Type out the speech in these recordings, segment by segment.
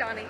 Johnny.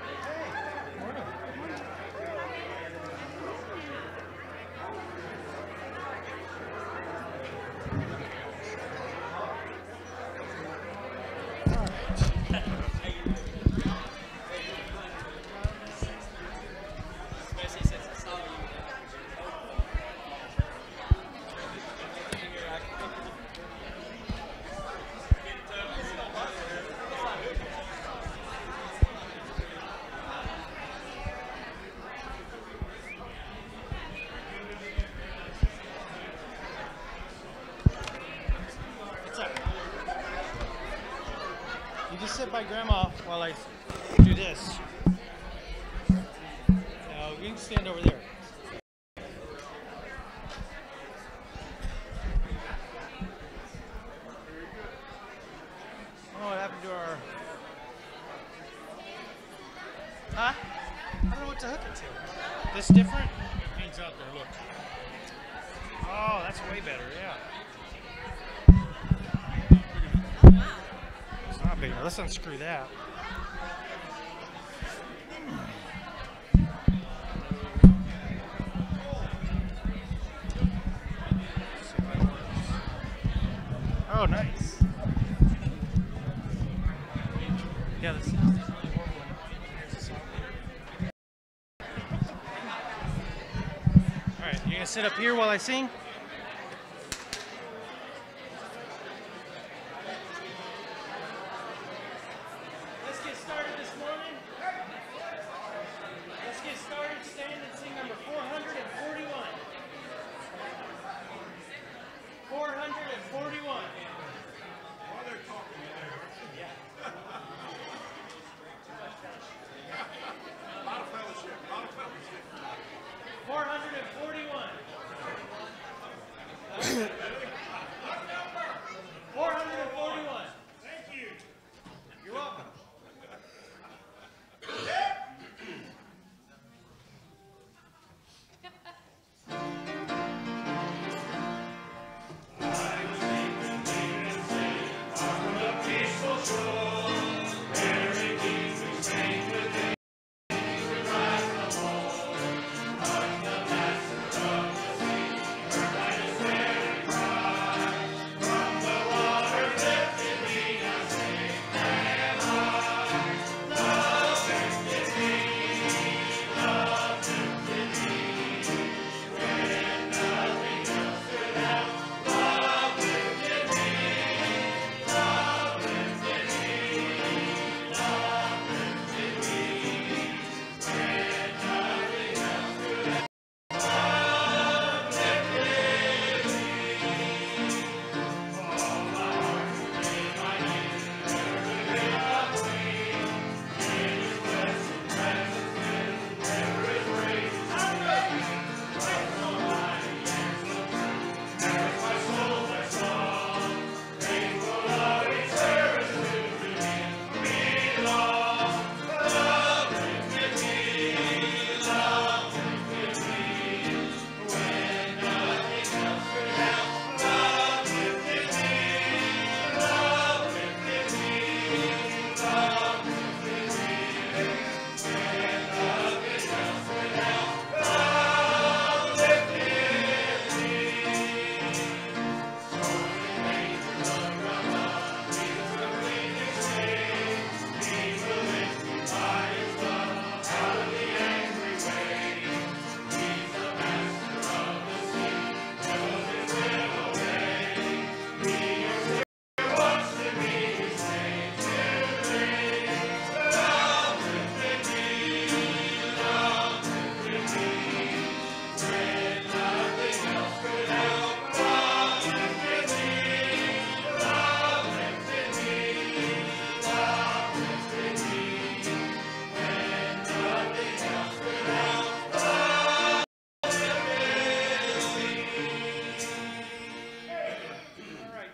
You just sit by Grandma while I do this. Now, you can stand over there. Oh, what happened to our... Huh? I don't know what to hook it to. This different? It hangs out there, look. Oh, that's way better, yeah. It's not big enough. Let's unscrew that. Oh, nice. Yeah, this is really horrible. All right, you gonna sit up here while I sing? Let's get started this morning. Let's get started. Stand and sing number 441. 441. A lot of fellowship, a lot of fellowship. 441. 441. Thank you. You're welcome.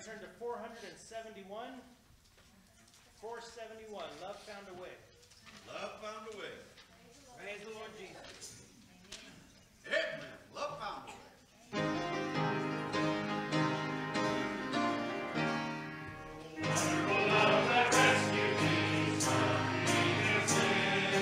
Turn to 471. 471. Love found a way. Love found a way. Praise the Lord Jesus. Amen. Love found a way. Wonderful love that rescued me from evil sin.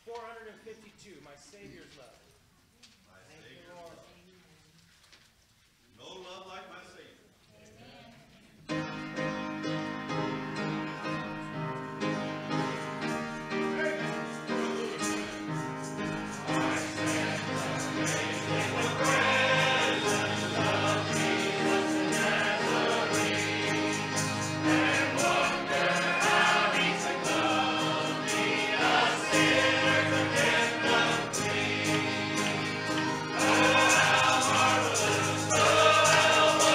452, my Savior's love. My Savior's love. No love like my Savior. Love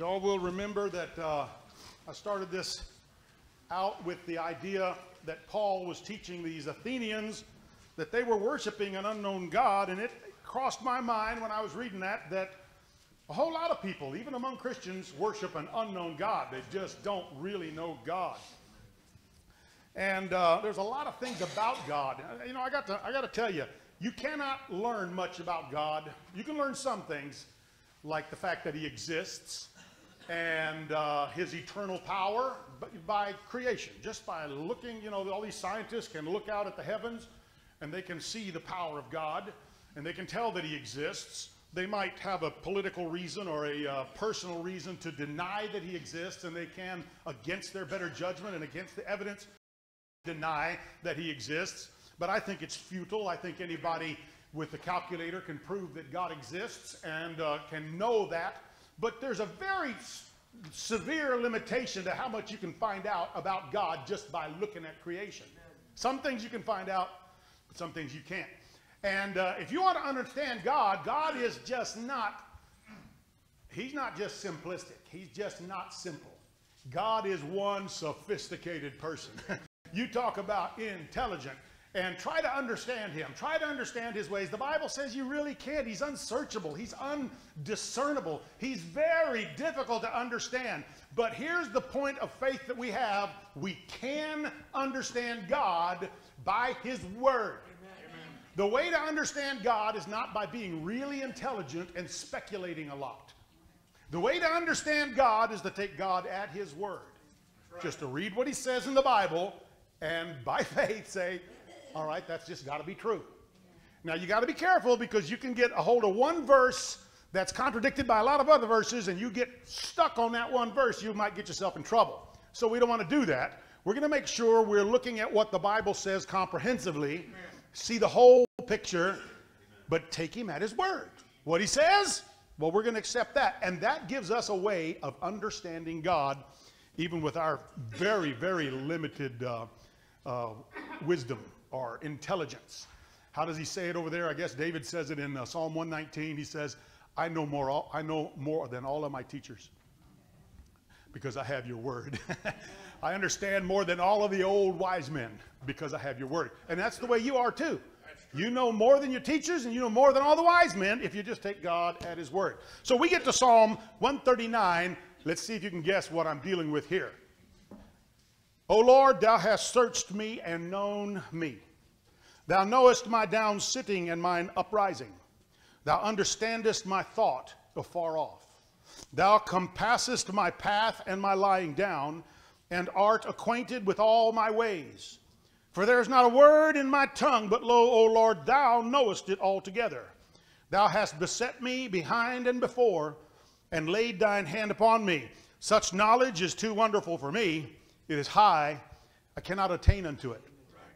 Y'all will remember that I started this out with the idea that Paul was teaching these Athenians that they were worshiping an unknown God, and it crossed my mind when I was reading that a whole lot of people, even among Christians, worship an unknown God. They just don't really know God. And there's a lot of things about God. You know, I got to tell you, you cannot learn much about God. You can learn some things, like the fact that he exists and his eternal power by creation. Just by looking, you know, all these scientists can look out at the heavens and they can see the power of God and they can tell that he exists. They might have a political reason or a personal reason to deny that he exists, and they can, against their better judgment and against the evidence, deny that he exists. But I think it's futile. I think anybody with a calculator can prove that God exists and can know that. But there's a very severe limitation to how much you can find out about God just by looking at creation. Some things you can find out, but some things you can't. And if you want to understand God, God is just not, he's not just simplistic. He's just not simple. God is one sophisticated person. You talk about intelligent. And try to understand him. Try to understand his ways. The Bible says you really can't. He's unsearchable. He's undiscernible. He's very difficult to understand. But here's the point of faith that we have. We can understand God by his word. Amen. The way to understand God is not by being really intelligent and speculating a lot. The way to understand God is to take God at his word. Right. Just to read what he says in the Bible and by faith say, all right, that's just got to be true. Now, you got to be careful because you can get a hold of one verse that's contradicted by a lot of other verses, and you get stuck on that one verse, you might get yourself in trouble. So we don't want to do that. We're going to make sure we're looking at what the Bible says comprehensively, see the whole picture, but take him at his word. What he says, well, we're going to accept that. And that gives us a way of understanding God, even with our very, very limited wisdom or intelligence. How does he say it over there? I guess David says it in Psalm 119. He says, I know more than all of my teachers because I have your word. I understand more than all of the old wise men because I have your word. And that's the way you are too. You know more than your teachers, and you know more than all the wise men if you just take God at his word. So we get to Psalm 139. Let's see if you can guess what I'm dealing with here. O Lord, thou hast searched me and known me. Thou knowest my down sitting and mine uprising. Thou understandest my thought afar off. Thou compassest my path and my lying down, and art acquainted with all my ways. For there is not a word in my tongue, but lo, O Lord, thou knowest it altogether. Thou hast beset me behind and before, and laid thine hand upon me. Such knowledge is too wonderful for me. It is high, I cannot attain unto it.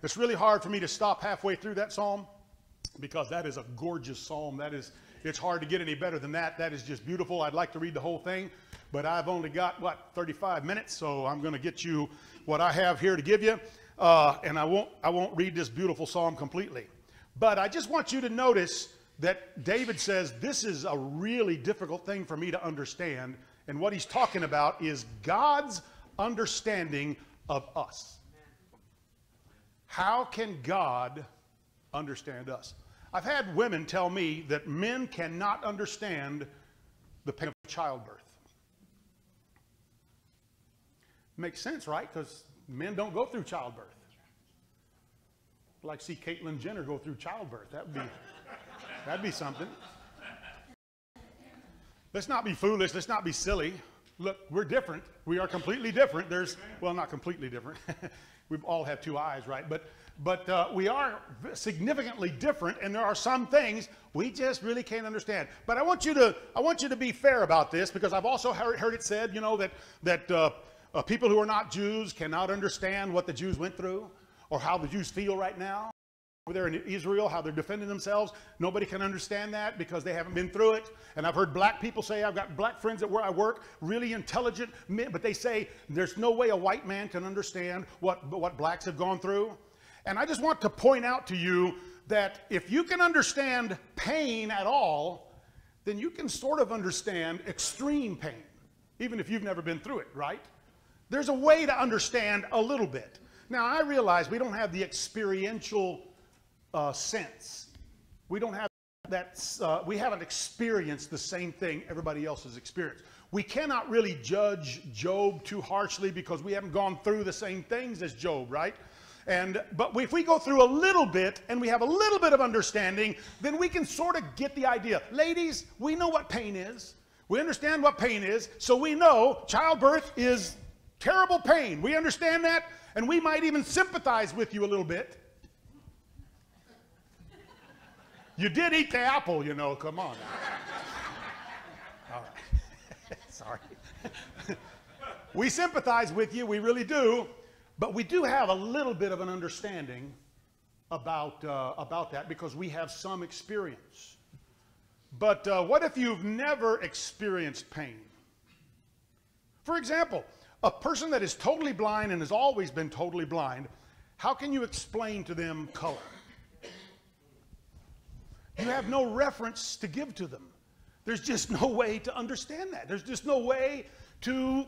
It's really hard for me to stop halfway through that psalm because that is a gorgeous psalm. It's hard to get any better than that. That is just beautiful. I'd like to read the whole thing, but I've only got, 35 minutes, so I'm going to get you what I have here to give you, and I won't read this beautiful psalm completely. But I just want you to notice that David says this is a really difficult thing for me to understand, and what he's talking about is God's understanding of us. How can God understand us? I've had women tell me that men cannot understand the pain of childbirth. Makes sense, right? Because men don't go through childbirth. I'd like to see Caitlyn Jenner go through childbirth. That'd be something. Let's not be foolish. Let's not be silly. Look, we're different. We are completely different. Well, not completely different. We all have two eyes, right? But we are significantly different, and there are some things we just really can't understand. But I want you to be fair about this, because I've also heard it said, you know, that people who are not Jews cannot understand what the Jews went through or how the Jews feel right now. Over there in Israel, how they're defending themselves. Nobody can understand that because they haven't been through it. And I've heard black people say, I've got black friends at where I work, really intelligent men, but they say there's no way a white man can understand what blacks have gone through. And I just want to point out to you that if you can understand pain at all, then you can sort of understand extreme pain. even if you've never been through it, right? There's a way to understand a little bit. Now, I realize we don't have the experiential sense. We don't have that, we haven't experienced the same thing everybody else has experienced. We cannot really judge Job too harshly because we haven't gone through the same things as Job, right? But if we go through a little bit and we have a little bit of understanding, then we can sort of get the idea. Ladies, we know what pain is. We understand what pain is, so we know childbirth is terrible pain. We understand that, and we might even sympathize with you a little bit. You did eat the apple, you know, come on. All right. Sorry. We sympathize with you, we really do, but we do have a little bit of an understanding about that because we have some experience. But what if you've never experienced pain? For example, a person that is totally blind and has always been totally blind, how can you explain to them color? You have no reference to give to them. There's just no way to understand that. There's just no way to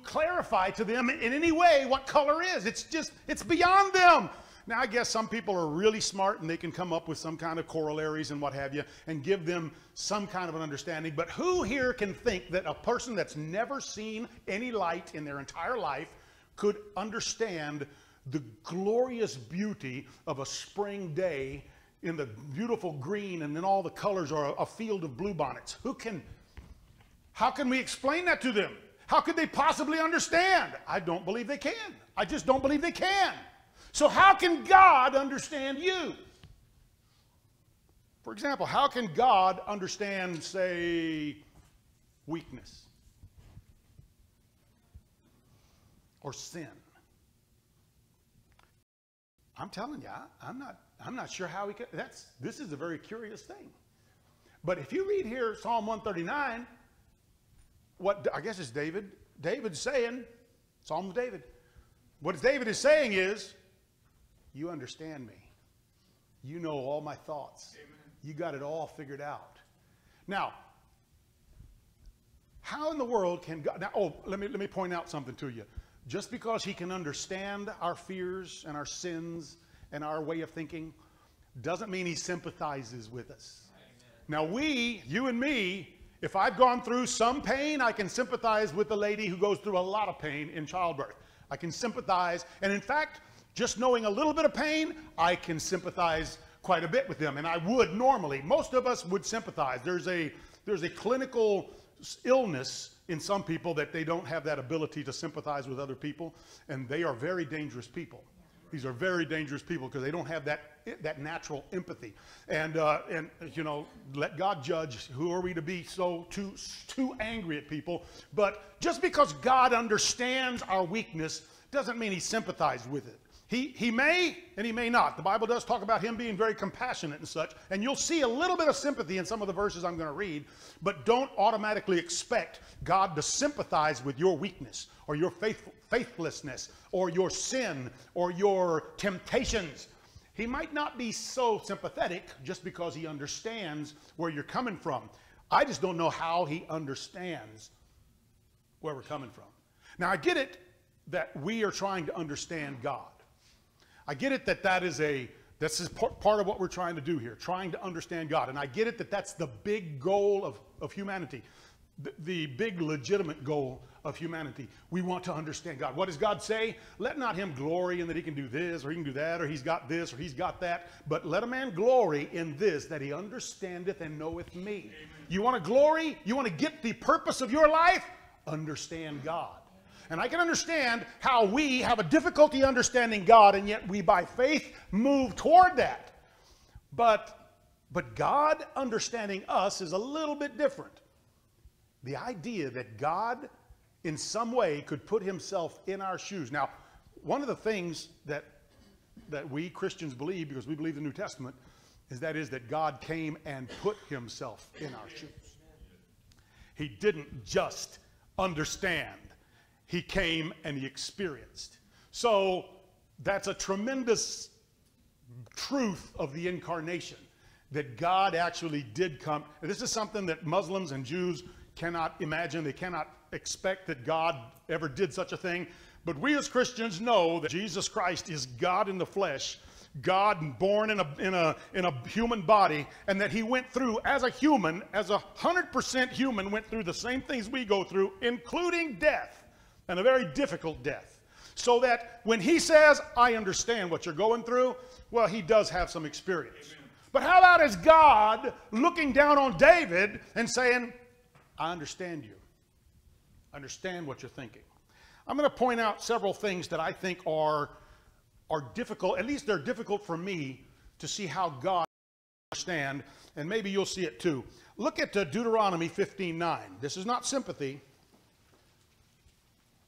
clarify to them in any way what color is. It's beyond them. Now, I guess some people are really smart and they can come up with some kind of corollaries and what have you and give them some kind of an understanding. But who here can think that a person that's never seen any light in their entire life could understand the glorious beauty of a spring day in the beautiful green and then all the colors are a field of bluebonnets? How can we explain that to them? How could they possibly understand? I don't believe they can. I just don't believe they can. So how can God understand you? For example, how can God understand, say, weakness or sin? I'm telling you, I'm not sure how he can. This is a very curious thing. But if you read here Psalm 139, what I guess it's David's saying, Psalm of David. What David is saying is, you understand me. You know all my thoughts. Amen. You got it all figured out. Now, how in the world can God... Now, let me point out something to you. Just because he can understand our fears and our sins and our way of thinking doesn't mean he sympathizes with us. Amen. Now, you and me, if I've gone through some pain, I can sympathize with the lady who goes through a lot of pain in childbirth. I can sympathize. And in fact, just knowing a little bit of pain, I can sympathize quite a bit with them. And I would normally. Most of us would sympathize. There's a clinical illness in some people that they don't have that ability to sympathize with other people. And they are very dangerous people. These are very dangerous people because they don't have that natural empathy. And you know, let God judge. Who are we to be so too angry at people? But just because God understands our weakness doesn't mean he sympathizes with it. He may and he may not. The Bible does talk about him being very compassionate and such, and you'll see a little bit of sympathy in some of the verses I'm going to read, but don't automatically expect God to sympathize with your weakness or your faithlessness or your sin or your temptations. He might not be so sympathetic just because he understands where you're coming from. I just don't know how he understands where we're coming from. Now, I get it that we are trying to understand God. I get it that this is part of what we're trying to do here, trying to understand God. And I get it that that's the big goal of humanity, the big legitimate goal of humanity. We want to understand God. What does God say? Let not him glory in that he can do this or he can do that or he's got this or he's got that. But let a man glory in this, that he understandeth and knoweth me. Amen. You want to glory? You want to get the purpose of your life? Understand God. And I can understand how we have a difficulty understanding God, and yet we by faith move toward that. But God understanding us is a little bit different. The idea that God in some way could put himself in our shoes. Now, one of the things that we Christians believe, because we believe the New Testament, is that God came and put himself in our shoes. He didn't just understand. He came and he experienced. So that's a tremendous truth of the incarnation, that God actually did come. And this is something that Muslims and Jews cannot imagine, they cannot expect that God ever did such a thing. But we as Christians know that Jesus Christ is God in the flesh, God born in a human body, and that he went through as a human, as 100% human, went through the same things we go through, including death, and a very difficult death. So that when he says, I understand what you're going through, well, he does have some experience. Amen. But how about is God looking down on David and saying, I understand you. I understand what you're thinking. I'm going to point out several things that I think are difficult, at least they're difficult for me to see how God understands, and maybe you'll see it too. Look at Deuteronomy 15:9. This is not sympathy,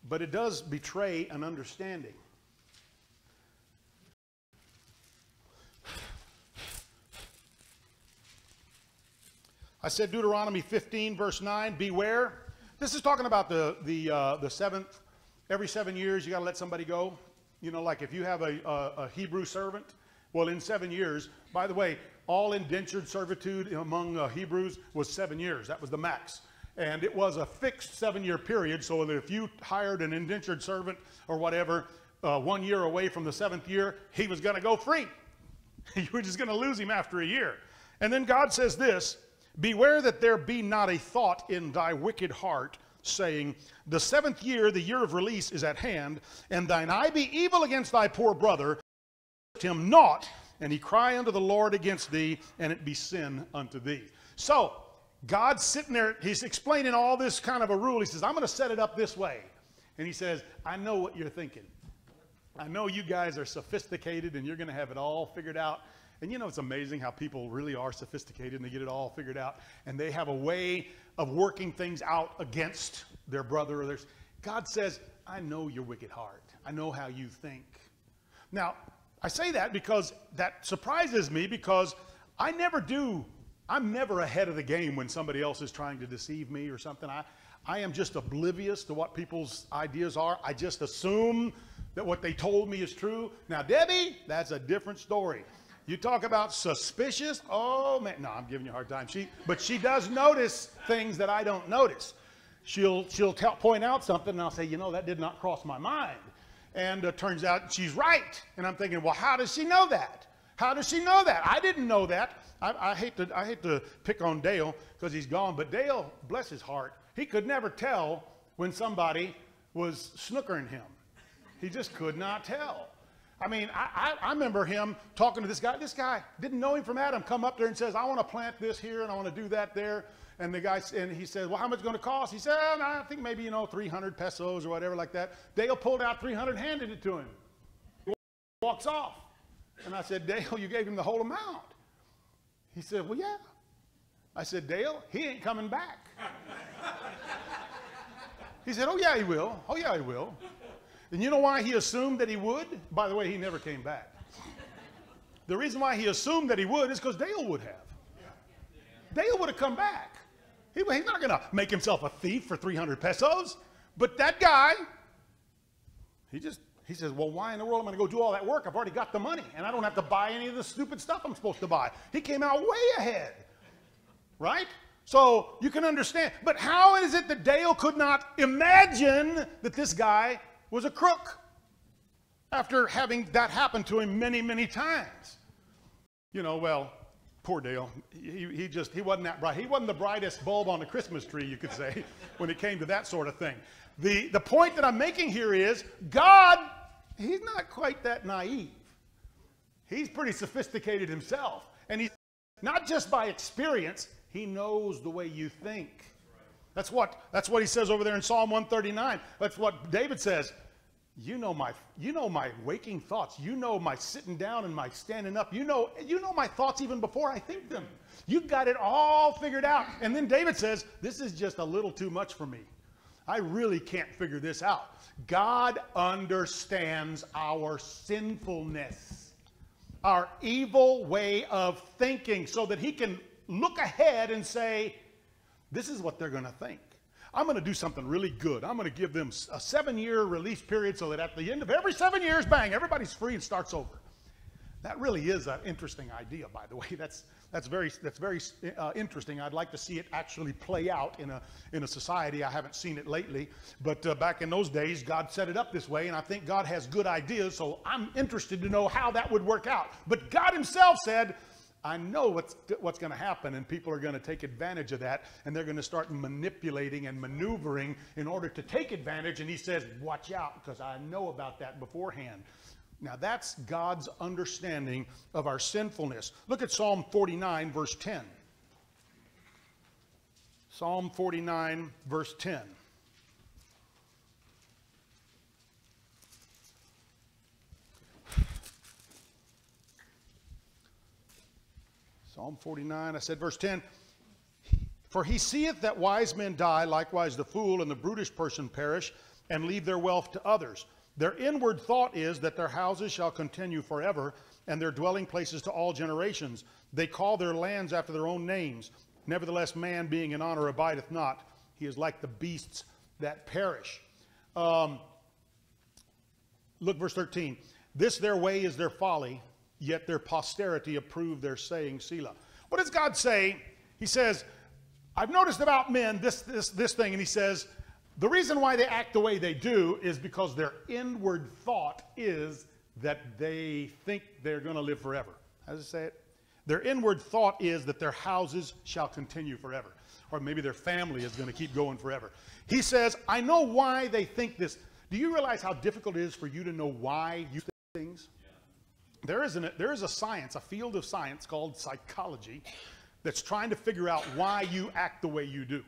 but it does betray an understanding. I said Deuteronomy 15 verse 9, beware. This is talking about the seventh, every 7 years you got to let somebody go. You know, like if you have a Hebrew servant, well, in 7 years, by the way, all indentured servitude among Hebrews was 7 years. That was the max. And it was a fixed 7-year period, so that if you hired an indentured servant or whatever, 1 year away from the 7th year, he was going to go free. You were just going to lose him after a year. And then God says this, beware that there be not a thought in thy wicked heart, saying, the 7th year, the year of release, is at hand, and thine eye be evil against thy poor brother, him not, and he cry unto the Lord against thee, and it be sin unto thee. So, God's sitting there, he's explaining all this kind of a rule. He says, I'm going to set it up this way. And he says, I know what you're thinking. I know you guys are sophisticated, and you're going to have it all figured out. And you know, it's amazing how people really are sophisticated and they get it all figured out. And they have a way of working things out against their brother or theirs. God says, I know your wicked heart. I know how you think. Now, I say that because that surprises me, because I'm never ahead of the game when somebody else is trying to deceive me or something. I am just oblivious to what people's ideas are. I just assume that what they told me is true. Now, Debbie, that's a different story. You talk about suspicious, oh man, no, I'm giving you a hard time. But she does notice things that I don't notice. She'll point out something, and I'll say, you know, that did not cross my mind. And it turns out she's right. And I'm thinking, well, how does she know that? How does she know that? I didn't know that. I hate to pick on Dale because he's gone, but Dale, bless his heart, he could never tell when somebody was snookering him. He just could not tell. I mean, I remember him talking to this guy. This guy didn't know him from Adam. Come up there and says, I want to plant this here and I want to do that there. And the guy, and he said, well, how much is it going to cost? He said, I think maybe, 300 pesos or whatever like that. Dale pulled out 300, handed it to him. He walks off. And I said, Dale, you gave him the whole amount. He said, well, yeah. I said, Dale, he ain't coming back. He said, oh, yeah, he will. Oh, yeah, he will. And you know why he assumed that he would? By the way, he never came back. The reason why he assumed that he would is because Dale would have. Dale would have come back. He's not going to make himself a thief for 300 pesos. But that guy, he says, well, why in the world am I going to go do all that work? I've already got the money, and I don't have to buy any of the stupid stuff I'm supposed to buy. He came out way ahead, right? So you can understand. But how is it that Dale could not imagine that this guy was a crook after having that happen to him many, many times? Well, poor Dale. He wasn't that bright. He wasn't the brightest bulb on the Christmas tree, you could say, when it came to that sort of thing. The point that I'm making here is God, he's not quite that naive. He's pretty sophisticated himself. And he's not just by experience, he knows the way you think. That's what he says over there in Psalm 139. That's what David says. You know my waking thoughts. You know my sitting down and my standing up. You know my thoughts even before I think them. You've got it all figured out. And then David says, this is just a little too much for me. I really can't figure this out. God understands our sinfulness, our evil way of thinking, so that he can look ahead and say, this is what they're going to think. I'm going to do something really good. I'm going to give them a 7-year release period so that at the end of every 7 years, bang, everybody's free and starts over. That really is an interesting idea, by the way. That's That's very interesting. I'd like to see it actually play out in a society. I haven't seen it lately, but back in those days, God set it up this way, and I think God has good ideas, so I'm interested to know how that would work out. But God himself said, I know what's going to happen, and people are going to take advantage of that, and they're going to start manipulating and maneuvering in order to take advantage, and he says, watch out, because I know about that beforehand. Now that's God's understanding of our sinfulness. Look at Psalm 49, verse 10. Psalm 49, verse 10. Psalm 49, I said verse 10. For he seeth that wise men die, likewise the fool and the brutish person perish, and leave their wealth to others. Their inward thought is that their houses shall continue forever, and their dwelling places to all generations. They call their lands after their own names. Nevertheless, man being in honor abideth not. He is like the beasts that perish. Look, verse 13. This their way is their folly, yet their posterity approve their saying, Selah. What does God say? He says, I've noticed about men this thing, and he says, the reason why they act the way they do is because their inward thought is that they think they're going to live forever. How does it say it? Their inward thought is that their houses shall continue forever. Or maybe their family is going to keep going forever. He says, I know why they think this. Do you realize how difficult it is for you to know why you think things? Yeah. There is a science, a field of science called psychology that's trying to figure out why you act the way you do.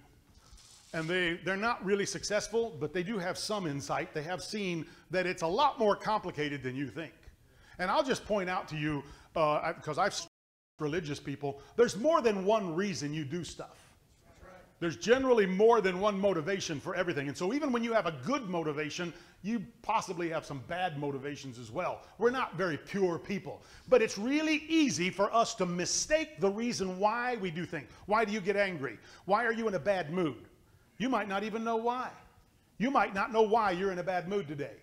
And they're not really successful, but they do have some insight. They have seen that it's a lot more complicated than you think. And I'll just point out to you, because I've religious people, there's more than one reason you do stuff. There's generally more than one motivation for everything. And so even when you have a good motivation, you possibly have some bad motivations as well. We're not very pure people. But it's really easy for us to mistake the reason why we do things. Why do you get angry? Why are you in a bad mood? You might not even know why. You might not know why you're in a bad mood today.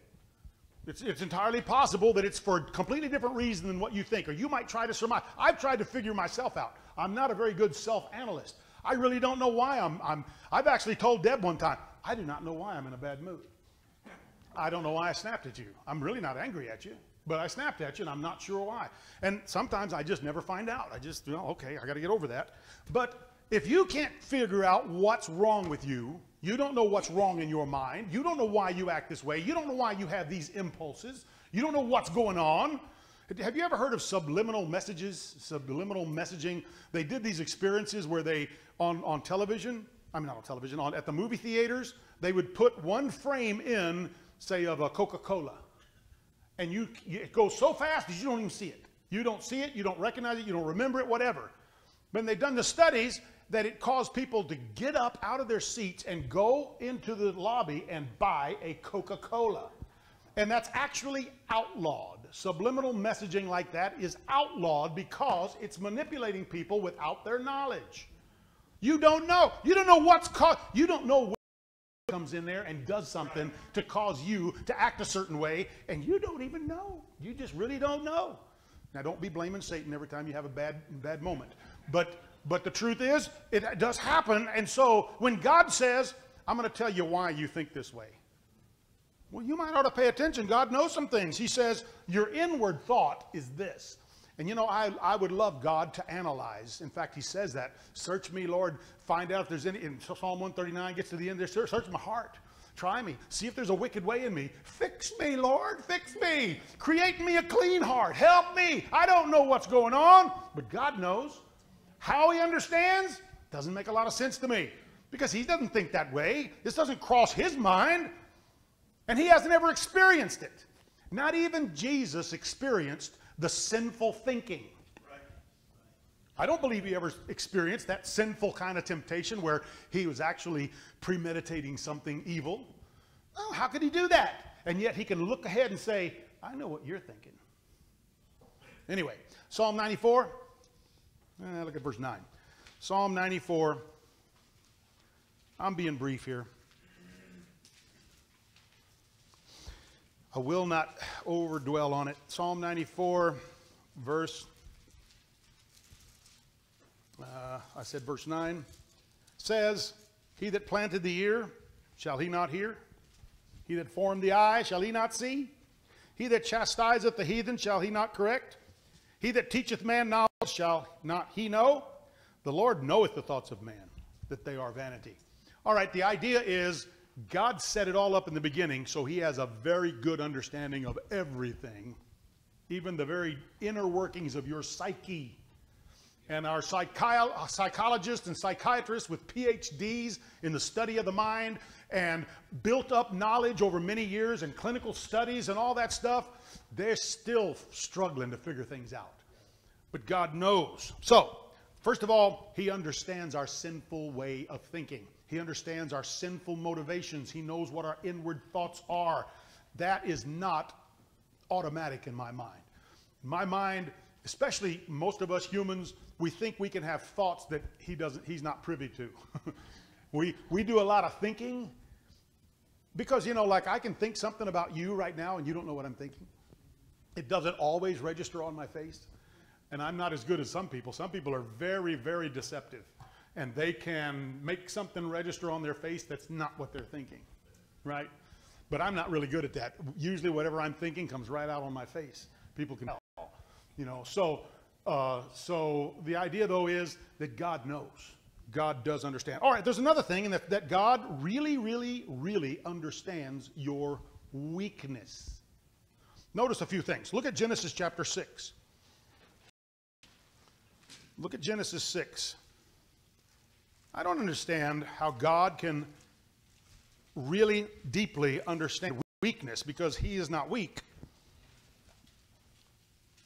It's entirely possible that it's for a completely different reason than what you think. Or you might try to surmise. I've tried to figure myself out. I'm not a very good self-analyst. I really don't know why I've actually told Deb one time, I do not know why I'm in a bad mood. I don't know why I snapped at you. I'm really not angry at you, but I snapped at you and I'm not sure why. And sometimes I just never find out. I just, okay, I got to get over that. But if you can't figure out what's wrong with you, you don't know what's wrong in your mind, you don't know why you act this way, you don't know why you have these impulses, you don't know what's going on. Have you ever heard of subliminal messages, subliminal messaging? They did these experiences where they, on television, not on television, at the movie theaters, they would put one frame in, say, of a Coca-Cola. And it goes so fast that you don't even see it. You don't see it, you don't recognize it, you don't remember it, whatever. But they've done the studies that it caused people to get up out of their seats and go into the lobby and buy a Coca-Cola. And that's actually outlawed. Subliminal messaging like that is outlawed because it's manipulating people without their knowledge. You don't know. You don't know what's caused. You don't know what comes in there and does something to cause you to act a certain way, and you don't even know. You just really don't know. Now, don't be blaming Satan every time you have a bad moment. But the truth is, it does happen. And so when God says, I'm going to tell you why you think this way. Well, you might ought to pay attention. God knows some things. He says, your inward thought is this. And I would love God to analyze. In fact, he says that. Search me, Lord. Find out if there's any, in Psalm 139 gets to the end there. Search my heart. Try me. See if there's a wicked way in me. Fix me, Lord. Fix me. Create me a clean heart. Help me. I don't know what's going on, but God knows. How he understands doesn't make a lot of sense to me because he doesn't think that way. This doesn't cross his mind. And he hasn't ever experienced it. Not even Jesus experienced the sinful thinking. Right. I don't believe he ever experienced that sinful kind of temptation where he was actually premeditating something evil. Oh, how could he do that? And yet he can look ahead and say, I know what you're thinking. Anyway, Psalm 94. Look at verse 9. Psalm 94. I'm being brief here. I will not overdwell on it. Psalm 94, verse I said verse 9, says, he that planted the ear, shall he not hear? He that formed the eye, shall he not see? He that chastiseth the heathen, shall he not correct? He that teacheth man knowledge, shall not he know? The Lord knoweth the thoughts of man, that they are vanity. All right, the idea is God set it all up in the beginning, so he has a very good understanding of everything, even the very inner workings of your psyche. And our psychologists and psychiatrists with PhDs in the study of the mind and built up knowledge over many years and clinical studies and all that stuff, they're still struggling to figure things out. But God knows. So, first of all, he understands our sinful way of thinking. He understands our sinful motivations. He knows what our inward thoughts are. That is not automatic in my mind. In my mind, especially most of us humans, we think we can have thoughts that he's not privy to. we do a lot of thinking because, you know, like I can think something about you right now and you don't know what I'm thinking. It doesn't always register on my face. And I'm not as good as some people. Some people are very, very deceptive. And they can make something register on their face that's not what they're thinking, right? But I'm not really good at that. Usually whatever I'm thinking comes right out on my face. People can tell, you know. So the idea, though, is that God knows. God does understand. All right, there's another thing, and that God really, really, really understands your weakness. Notice a few things. Look at Genesis chapter 6. Look at Genesis 6. I don't understand how God can really deeply understand weakness because he is not weak.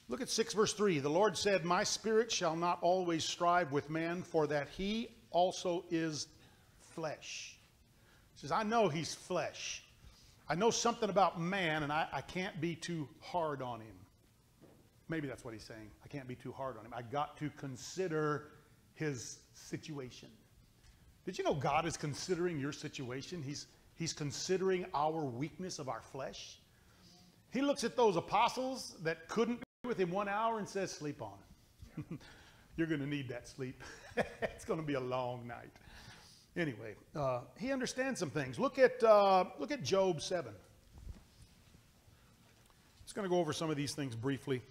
Look at 6 verse 3. The Lord said, my spirit shall not always strive with man, for that he also is flesh. He says, I know he's flesh. I know something about man, and I can't be too hard on him. Maybe that's what he's saying. I can't be too hard on him. I got to consider his situation. Did you know God is considering your situation? He's considering our weakness of our flesh. He looks at those apostles that couldn't be with him 1 hour and says, sleep on. You're going to need that sleep. It's going to be a long night. Anyway, he understands some things. Look at Job 7. Just going to go over some of these things briefly.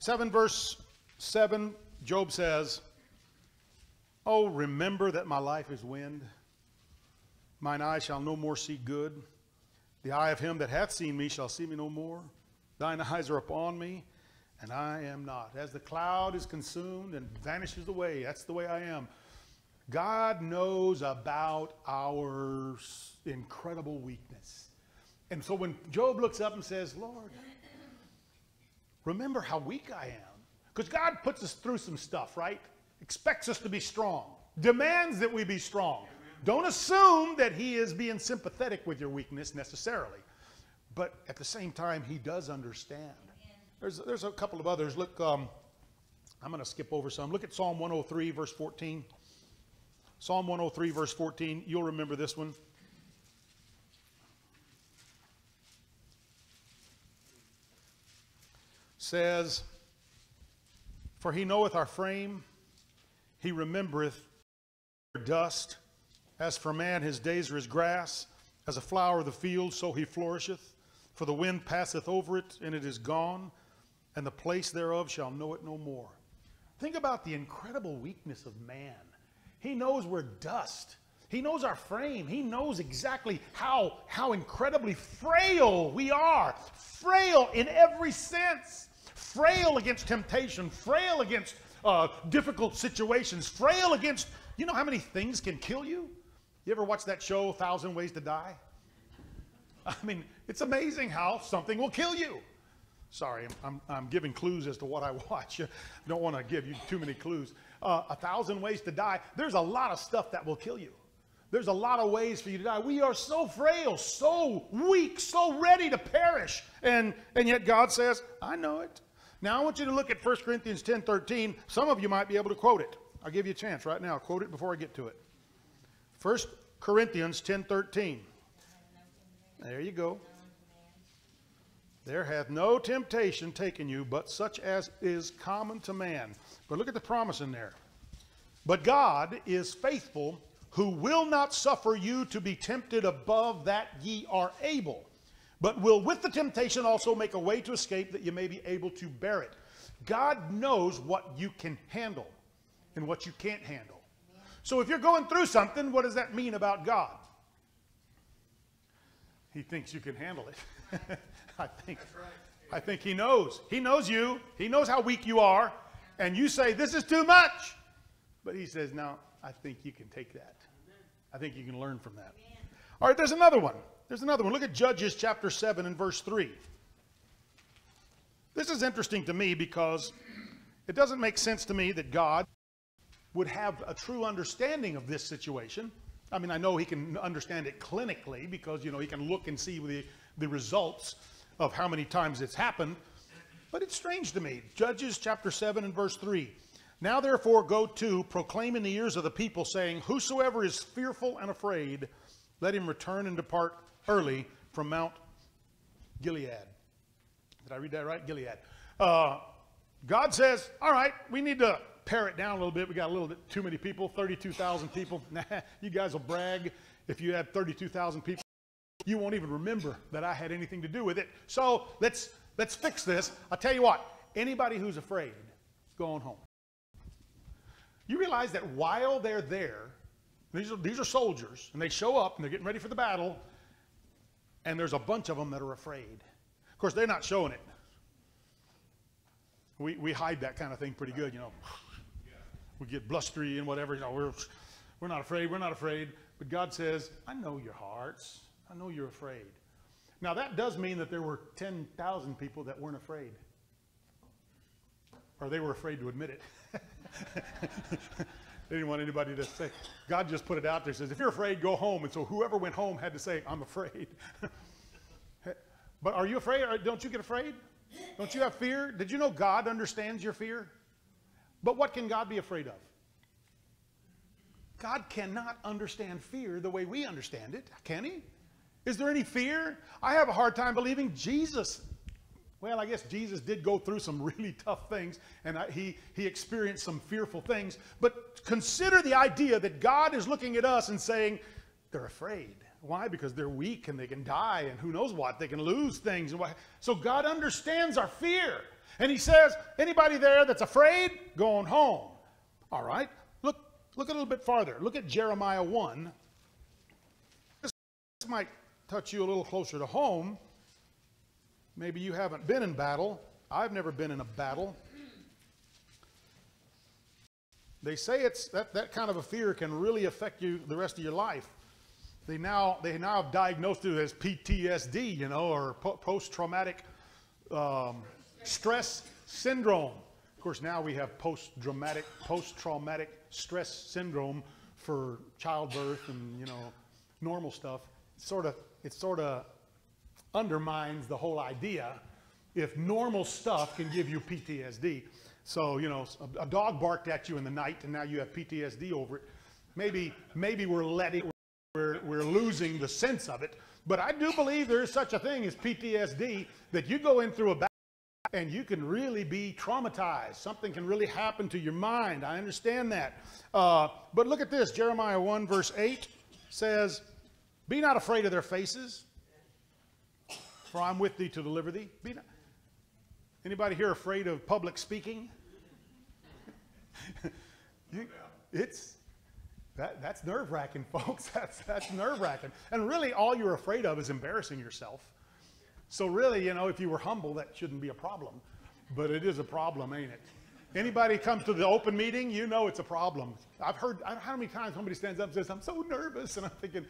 Verse 7, Job says, oh, remember that my life is wind. Mine eye shall no more see good. The eye of him that hath seen me shall see me no more. Thine eyes are upon me, and I am not. As the cloud is consumed and vanishes away, that's the way I am. God knows about our incredible weakness. And so when Job looks up and says, Lord, remember how weak I am. Because God puts us through some stuff, right? Expects us to be strong. Demands that we be strong. Don't assume that he is being sympathetic with your weakness necessarily. But at the same time, he does understand. There's a couple of others. Look, I'm going to skip over some. Look at Psalm 103, verse 14. Psalm 103, verse 14. You'll remember this one. Says, for he knoweth our frame, he remembereth our dust. As for man, his days are as grass, as a flower of the field, so he flourisheth. For the wind passeth over it, and it is gone, and the place thereof shall know it no more. Think about the incredible weakness of man. He knows we're dust. He knows our frame. He knows exactly how incredibly frail we are. Frail in every sense. Frail against temptation. Frail against difficult situations. Frail against, you know how many things can kill you? You ever watch that show, 1,000 Ways to Die? I mean, it's amazing how something will kill you. Sorry, I'm giving clues as to what I watch. I don't want to give you too many clues. 1,000 Ways to Die. There's a lot of stuff that will kill you. There's a lot of ways for you to die. We are so frail, so weak, so ready to perish. And yet God says, I know it. Now I want you to look at 1 Corinthians 10:13. Some of you might be able to quote it. I'll give you a chance right now. Quote it before I get to it. 1 Corinthians 10:13. There you go. There hath no temptation taken you, but such as is common to man. But look at the promise in there. But God is faithful, who will not suffer you to be tempted above that ye are able, but will with the temptation also make a way to escape, that you may be able to bear it. God knows what you can handle and what you can't handle. So if you're going through something, what does that mean about God? He thinks you can handle it. I think he knows. He knows you. He knows how weak you are. And you say, this is too much. But he says, no, I think you can take that. I think you can learn from that. All right, there's another one. There's another one. Look at Judges chapter 7 and verse 3. This is interesting to me because it doesn't make sense to me that God would have a true understanding of this situation. I mean, I know he can understand it clinically because, you know, he can look and see the results of how many times it's happened. But it's strange to me. Judges chapter 7 and verse 3. Now therefore go to, proclaim in the ears of the people, saying, whosoever is fearful and afraid, let him return and depart early from Mount Gilead. Did I read that right? Gilead. God says, all right, we need to pare it down a little bit. We got a little bit too many people, 32,000 people. Nah, you guys will brag if you had 32,000 people. You won't even remember that I had anything to do with it. So let's fix this. I'll tell you what, anybody who's afraid is going home. You realize that while they're there, these are soldiers, and they show up, and they're getting ready for the battle, and there's a bunch of them that are afraid. Of course, they're not showing it. We hide that kind of thing pretty good, you know. We get blustery and whatever, you know, we're not afraid, we're not afraid. But God says, I know your hearts. I know you're afraid. Now, that does mean that there were 10,000 people that weren't afraid. Or they were afraid to admit it. They didn't want anybody to say. God just put it out there. Says, if you're afraid, go home. And so whoever went home had to say, I'm afraid. But are you afraid? Or don't you get afraid? Don't you have fear? Did you know God understands your fear? But what can God be afraid of? God cannot understand fear the way we understand it, can he? Is there any fear? I have a hard time believing Jesus. Well, I guess Jesus did go through some really tough things, and he experienced some fearful things. But consider the idea that God is looking at us and saying, they're afraid. Why? Because they're weak and they can die and who knows what. They can lose things. And what. So God understands our fear. And he says, anybody there that's afraid, going home. All right. Look a little bit farther. Look at Jeremiah 1. This might touch you a little closer to home. Maybe you haven't been in battle. I've never been in a battle. They say it's that kind of a fear can really affect you the rest of your life. They now have diagnosed it as PTSD, you know, or post-traumatic stress syndrome. Of course, now we have post-traumatic stress syndrome for childbirth and, you know, normal stuff. It sort of undermines the whole idea if normal stuff can give you PTSD. So, you know, a dog barked at you in the night and now you have PTSD over it. Maybe we're losing the sense of it. But I do believe there is such a thing as PTSD, that you go in through a battle and you can really be traumatized. Something can really happen to your mind. I understand that. But look at this. Jeremiah 1 verse 8 says, be not afraid of their faces, for I'm with thee to deliver thee. Anybody here afraid of public speaking? That's nerve-wracking, folks. That's nerve-wracking. And really all you're afraid of is embarrassing yourself. So really, you know, if you were humble, that shouldn't be a problem. But it is a problem, ain't it? Anybody comes to the open meeting, you know it's a problem. I've heard how many times somebody stands up and says, I'm so nervous. And I'm thinking,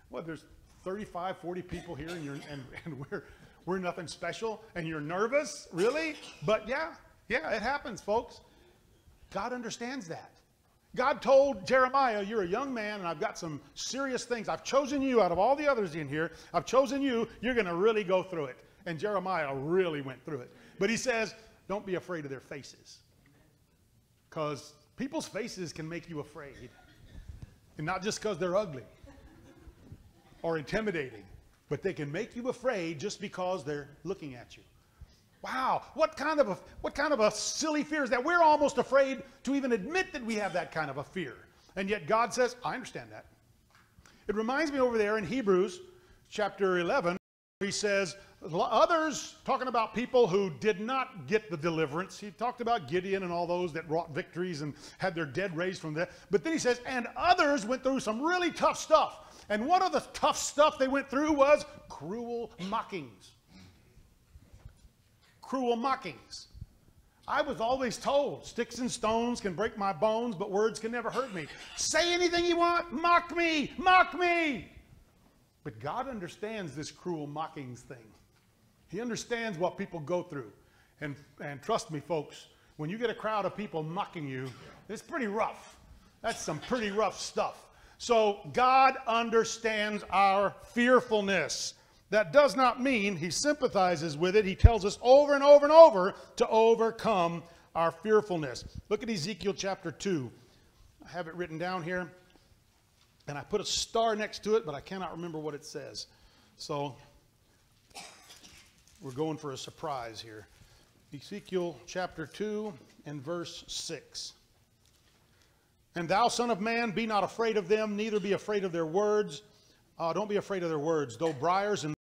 what, there's 35, 40 people here and we're nothing special and you're nervous? Really? But yeah, it happens, folks. God understands that. God told Jeremiah, you're a young man and I've got some serious things. I've chosen you out of all the others in here. I've chosen you. You're going to really go through it. And Jeremiah really went through it. But he says, don't be afraid of their faces. Because people's faces can make you afraid. And not just because they're ugly or intimidating. but they can make you afraid just because they're looking at you. Wow, what kind of a silly fear is that? We're almost afraid to even admit that we have that kind of a fear. And yet God says, I understand that. It reminds me over there in Hebrews chapter 11, he says, others, talking about people who did not get the deliverance. He talked about Gideon and all those that wrought victories and had their dead raised from the dead. But then he says, and others went through some really tough stuff. And one of the tough stuff they went through was cruel mockings. Cruel mockings. I was always told, sticks and stones can break my bones, but words can never hurt me. Say anything you want, mock me, mock me. But God understands this cruel mockings thing. He understands what people go through. And trust me, folks, when you get a crowd of people mocking you, it's pretty rough. That's some pretty rough stuff. So God understands our fearfulness. That does not mean he sympathizes with it. He tells us over and over and over to overcome our fearfulness. Look at Ezekiel chapter 2. I have it written down here. And I put a star next to it, but I cannot remember what it says. So we're going for a surprise here. Ezekiel chapter 2 and verse 6. And thou, son of man, be not afraid of them, neither be afraid of their words. Don't be afraid of their words. Though briars and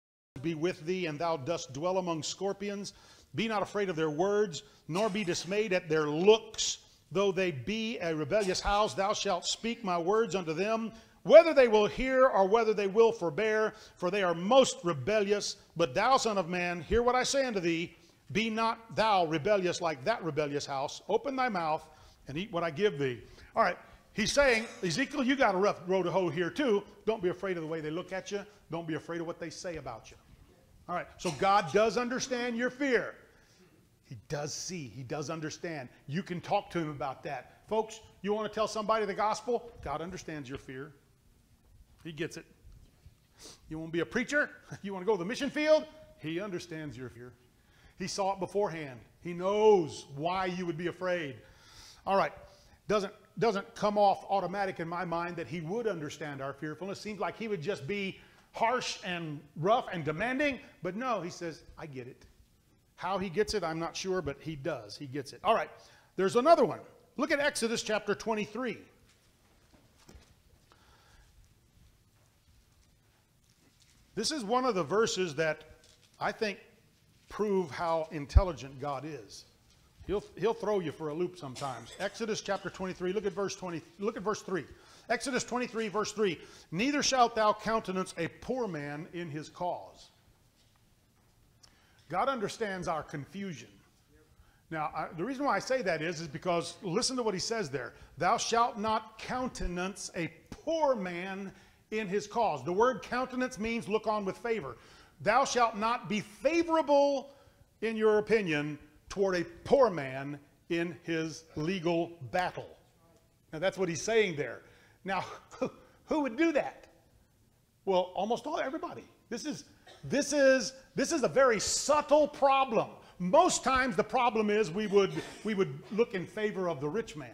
be with thee, and thou dost dwell among scorpions, be not afraid of their words, nor be dismayed at their looks. Though they be a rebellious house, thou shalt speak my words unto them, whether they will hear or whether they will forbear, for they are most rebellious. But thou, son of man, hear what I say unto thee, be not thou rebellious like that rebellious house. Open thy mouth and eat what I give thee. All right, he's saying, Ezekiel, you got a rough road to hoe here too. Don't be afraid of the way they look at you. Don't be afraid of what they say about you. All right, so God does understand your fear. He does see, he does understand. You can talk to him about that. Folks, you want to tell somebody the gospel? God understands your fear. He gets it. You want to be a preacher? You want to go to the mission field? He understands your fear. He saw it beforehand. He knows why you would be afraid. All right. Doesn't come off automatic in my mind that he would understand our fearfulness. Seems like he would just be harsh and rough and demanding. But no, he says, I get it. How he gets it, I'm not sure, but he does. He gets it. All right. There's another one. Look at Exodus chapter 23. This is one of the verses that I think prove how intelligent God is. He'll throw you for a loop sometimes. Exodus chapter 23, look at verse 3. Exodus 23, verse 3. Neither shalt thou countenance a poor man in his cause. God understands our confusion. Now, the reason why I say that is because listen to what he says there. Thou shalt not countenance a poor man in his cause. The word countenance means look on with favor. Thou shalt not be favorable, in your opinion, toward a poor man in his legal battle. Now that's what he's saying there. Now, who would do that? Well, almost everybody. This is a very subtle problem. Most times the problem is we would look in favor of the rich man.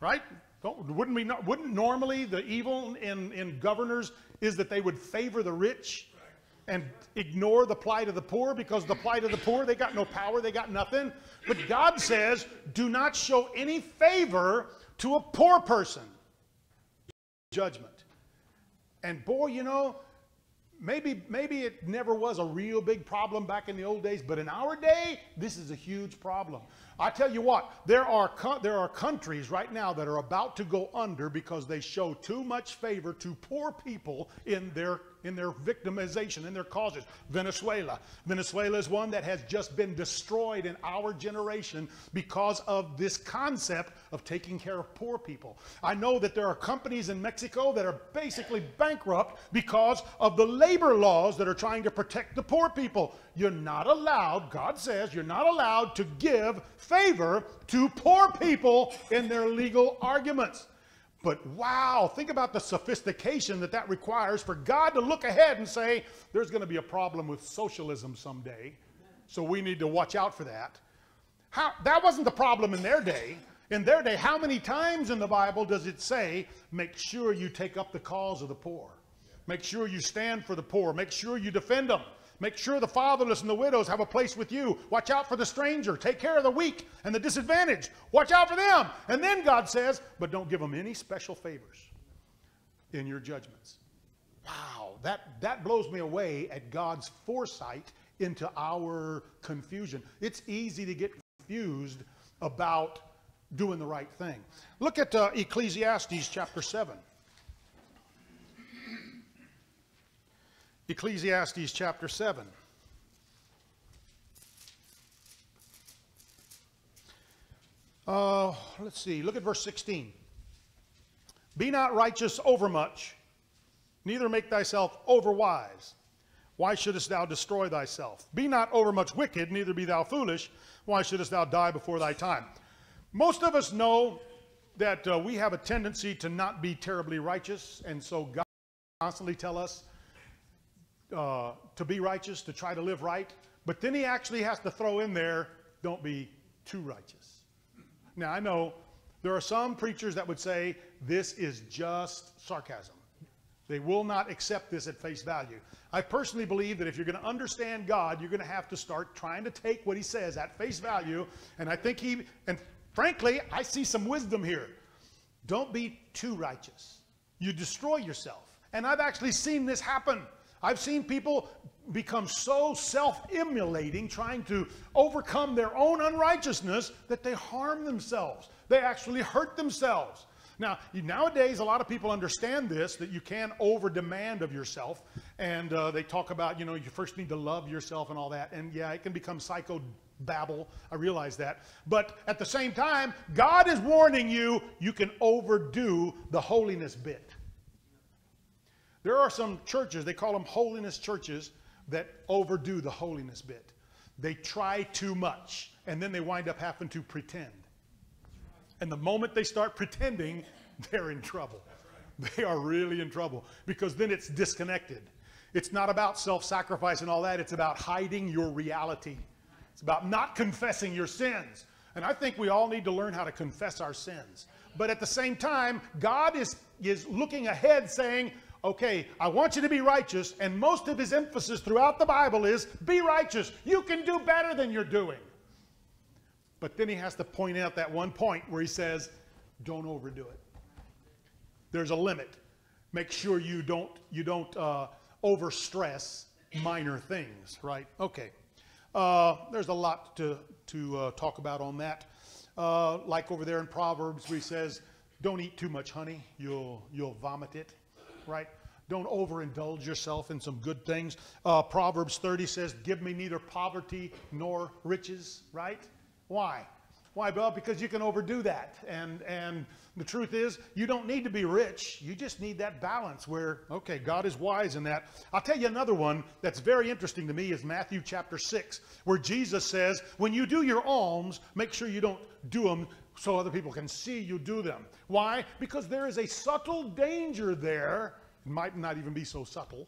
Right? Wouldn't normally the evil in governors is that they would favor the rich and ignore the plight of the poor, because the plight of the poor, they got no power, they got nothing. But God says, do not show any favor to a poor person. Judgment. And boy, you know, maybe it never was a real big problem back in the old days, but in our day, this is a huge problem. I tell you what, there are countries right now that are about to go under because they show too much favor to poor people in their victimization, in their causes. Venezuela is one that has just been destroyed in our generation because of this concept of taking care of poor people. I know that there are companies in Mexico that are basically bankrupt because of the labor laws that are trying to protect the poor people. You're not allowed, God says, you're not allowed to give favor to poor people in their legal arguments. But wow, think about the sophistication that requires for God to look ahead and say, there's going to be a problem with socialism someday, so we need to watch out for that. That wasn't the problem in their day. In their day, how many times in the Bible does it say, make sure you take up the cause of the poor? Make sure you stand for the poor. Make sure you defend them. Make sure the fatherless and the widows have a place with you. Watch out for the stranger. Take care of the weak and the disadvantaged. Watch out for them. And then God says, but don't give them any special favors in your judgments. Wow, that blows me away at God's foresight into our confusion. It's easy to get confused about doing the right thing. Look at Ecclesiastes chapter 7. Ecclesiastes chapter 7. Let's see, look at verse 16. Be not righteous overmuch, neither make thyself overwise. Why shouldest thou destroy thyself? Be not overmuch wicked, neither be thou foolish. Why shouldest thou die before thy time? Most of us know that we have a tendency to not be terribly righteous, and so God constantly tell us to be righteous, to try to live right. But then he actually has to throw in there, don't be too righteous. Now, I know there are some preachers that would say this is just sarcasm. They will not accept this at face value. I personally believe that if you're going to understand God, you're going to have to start trying to take what he says at face value. And I think and frankly, I see some wisdom here. Don't be too righteous. You destroy yourself. And I've actually seen this happen. I've seen people become so self-immolating, trying to overcome their own unrighteousness, that they harm themselves. They actually hurt themselves. Now, nowadays, a lot of people understand this, that you can over-demand of yourself. And they talk about, you first need to love yourself and all that. And yeah, it can become psycho-babble. I realize that. But at the same time, God is warning you, you can overdo the holiness bit. There are some churches, they call them holiness churches, that overdo the holiness bit. They try too much, and then they wind up having to pretend. And the moment they start pretending, they're in trouble. They are really in trouble, because then it's disconnected. It's not about self-sacrifice and all that. It's about hiding your reality. It's about not confessing your sins. And I think we all need to learn how to confess our sins. But at the same time, God is looking ahead saying, okay, I want you to be righteous, and most of his emphasis throughout the Bible is, be righteous. You can do better than you're doing. But then he has to point out that one point where he says, don't overdo it. There's a limit. Make sure you don't overstress minor things, right? Okay. There's a lot to talk about on that. Like over there in Proverbs where he says, don't eat too much honey. You'll vomit it. Right? Don't overindulge yourself in some good things. Proverbs 30 says, give me neither poverty nor riches. Right? Why? Why, Bill? Because you can overdo that. And the truth is, you don't need to be rich. You just need that balance where, okay, God is wise in that. I'll tell you another one that's very interesting to me is Matthew chapter 6, where Jesus says, when you do your alms, make sure you don't do them so other people can see you do them. Why? Because there is a subtle danger there. It might not even be so subtle.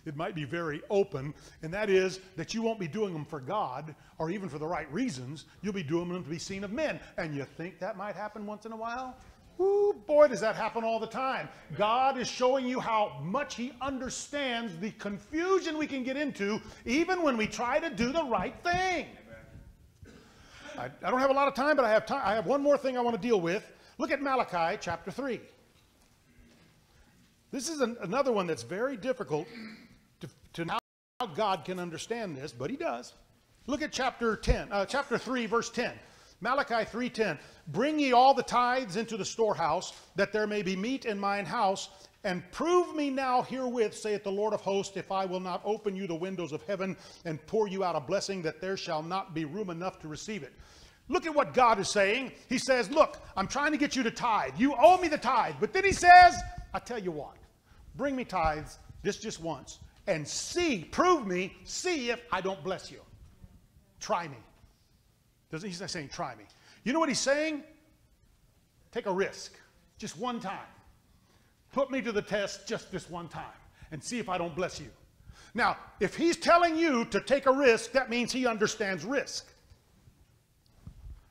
It might be very open. And that is that you won't be doing them for God or even for the right reasons. You'll be doing them to be seen of men. And you think that might happen once in a while? Ooh, boy, does that happen all the time. God is showing you how much he understands the confusion we can get into even when we try to do the right thing. I don't have a lot of time, but I have time. I have one more thing I want to deal with. Look at Malachi chapter 3. This is another one that's very difficult to know how God can understand this, but he does. Look at chapter 3, verse 10. Malachi 3:10. Bring ye all the tithes into the storehouse, that there may be meat in mine house, and prove me now herewith, saith the Lord of hosts, if I will not open you the windows of heaven and pour you out a blessing, that there shall not be room enough to receive it. Look at what God is saying. He says, look, I'm trying to get you to tithe. You owe me the tithe. But then he says, I tell you what, bring me tithes just once and prove me, see if I don't bless you. Try me. He's not saying try me. You know what he's saying? Take a risk. Just one time. Put me to the test just this one time and see if I don't bless you. Now, if he's telling you to take a risk, that means he understands risk.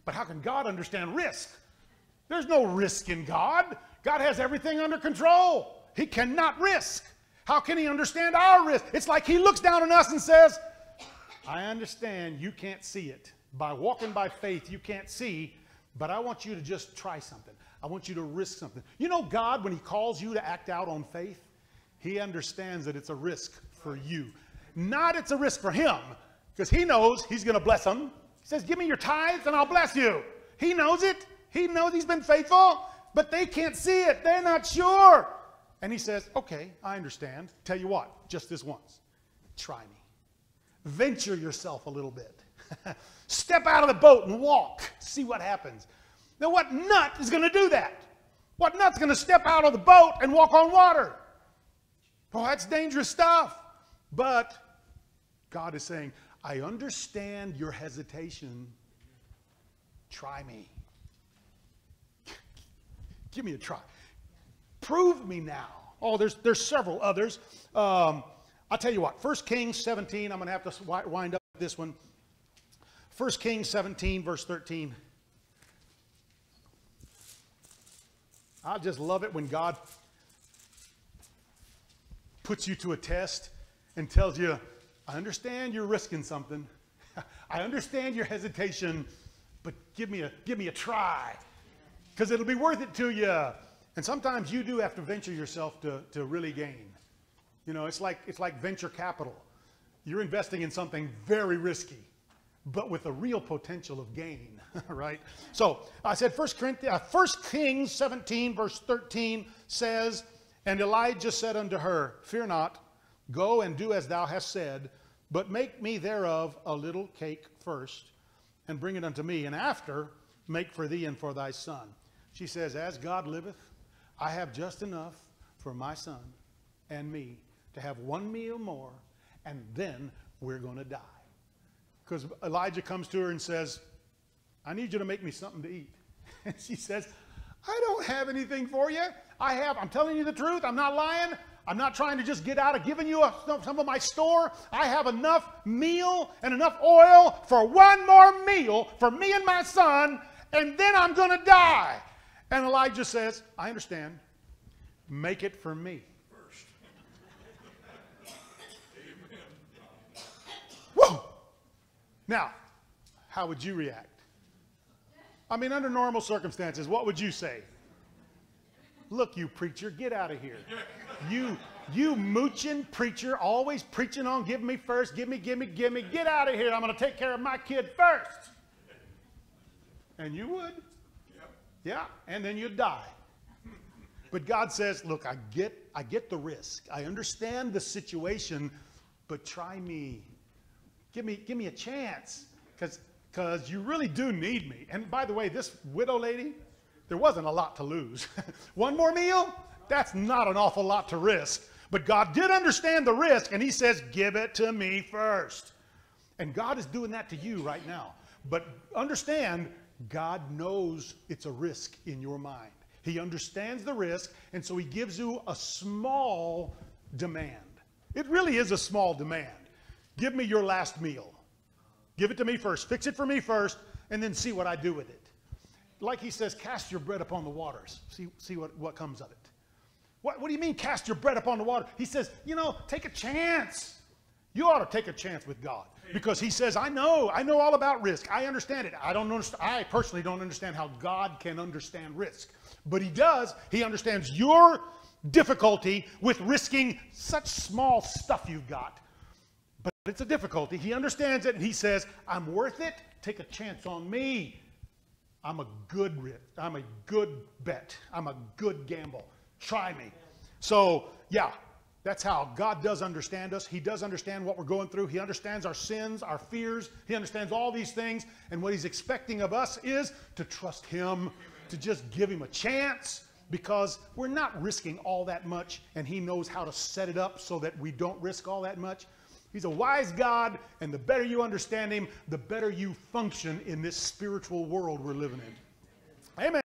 But how can God understand risk? There's no risk in God. God has everything under control. He cannot risk. How can he understand our risk? It's like he looks down on us and says, I understand you can't see it. By walking by faith, you can't see, but I want you to just try something. I want you to risk something. You know, God, when he calls you to act out on faith, he understands that it's a risk for you. Not it's a risk for him, because he knows he's going to bless them. He says, give me your tithes and I'll bless you. He knows it. He knows he's been faithful, but they can't see it. They're not sure. And he says, okay, I understand. Tell you what, just this once. Try me. Venture yourself a little bit. Step out of the boat and walk. See what happens. Now, what nut is going to do that? What nut's going to step out of the boat and walk on water? Oh, that's dangerous stuff. But God is saying, I understand your hesitation. Try me. Give me a try. Prove me now. Oh, there's several others. I'll tell you what. 1 Kings 17. I'm going to have to wind up this one. 1 Kings 17, verse 13. I just love it when God puts you to a test and tells you, I understand you're risking something. I understand your hesitation, but give me a try, because it'll be worth it to you. And sometimes you do have to venture yourself to really gain. You know, it's like venture capital. You're investing in something very risky, but with a real potential of gain, right? So I said 1 Kings 17, verse 13 says, and Elijah said unto her, fear not, go and do as thou hast said, but make me thereof a little cake first, and bring it unto me, and after make for thee and for thy son. She says, as God liveth, I have just enough for my son and me to have one meal more, and then we're going to die. Because Elijah comes to her and says, I need you to make me something to eat. And she says, I don't have anything for you. I'm telling you the truth. I'm not lying. I'm not trying to just get out of giving you some of my store. I have enough meal and enough oil for one more meal for me and my son, and then I'm going to die. And Elijah says, I understand. Make it for me first. Whoa! Now, how would you react? I mean, under normal circumstances, what would you say? Look, you preacher, get out of here. You mooching preacher, always preaching on give me first, give me, get out of here. I'm going to take care of my kid first. And you would. Yeah, and then you'd die. But God says, look, I get the risk. I understand the situation, but try me. Give me a chance, because you really do need me. And by the way, this widow lady, there wasn't a lot to lose. One more meal? That's not an awful lot to risk. But God did understand the risk, and he says, give it to me first. And God is doing that to you right now. But understand, God knows it's a risk in your mind. He understands the risk, and so he gives you a small demand. It really is a small demand. Give me your last meal. Give it to me first. Fix it for me first, and then see what I do with it. Like he says, cast your bread upon the waters. See what comes of it. What do you mean, cast your bread upon the water? He says, take a chance. You ought to take a chance with God, because he says, I know all about risk. I understand it. I personally don't understand how God can understand risk, but he does. He understands your difficulty with risking such small stuff you've got. But it's a difficulty. He understands it, and he says, I'm worth it. Take a chance on me. I'm a good bet. I'm a good gamble. Try me. So, yeah, that's how God does understand us. He does understand what we're going through. He understands our sins, our fears. He understands all these things. And what he's expecting of us is to trust him, to just give him a chance, because we're not risking all that much, and he knows how to set it up so that we don't risk all that much. He's a wise God, and the better you understand him, the better you function in this spiritual world we're living in. Amen.